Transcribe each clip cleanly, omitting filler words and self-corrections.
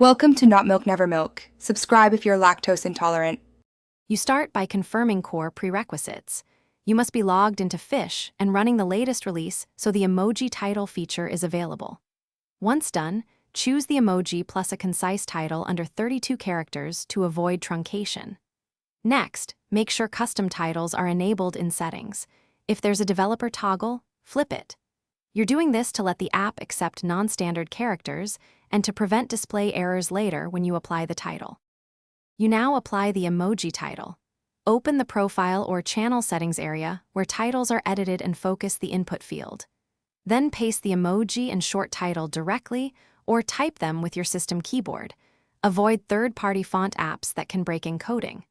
Welcome to Not Milk Never Milk. Subscribe if you're lactose intolerant. You start by confirming core prerequisites. You must be logged into Fisch and running the latest release so the emoji title feature is available. Once done, choose the emoji plus a concise title under 32 characters to avoid truncation. Next, make sure custom titles are enabled in settings. If there's a developer toggle, flip it. You're doing this to let the app accept non-standard characters and to prevent display errors later when you apply the title. You now apply the emoji title. Open the profile or channel settings area where titles are edited and focus the input field. Then paste the emoji and short title directly or type them with your system keyboard. Avoid third-party font apps that can break encoding.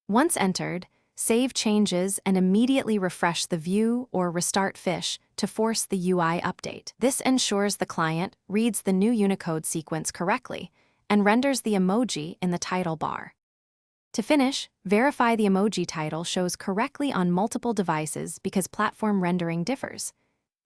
Once entered, save changes and immediately refresh the view or restart Fisch to force the UI update. This ensures the client reads the new Unicode sequence correctly and renders the emoji in the title bar. To finish, verify the emoji title shows correctly on multiple devices because platform rendering differs.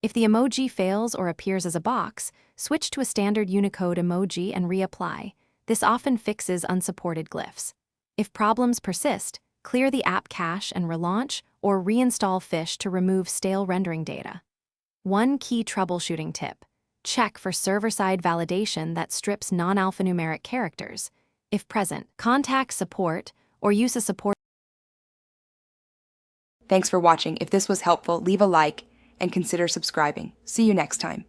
If the emoji fails or appears as a box, switch to a standard Unicode emoji and reapply. This often fixes unsupported glyphs. If problems persist, clear the app cache and relaunch or reinstall Fisch to remove stale rendering data. One key troubleshooting tip: check for server-side validation that strips non-alphanumeric characters. If present, contact support or use a support. Thanks for watching. If this was helpful, leave a like and consider subscribing. See you next time.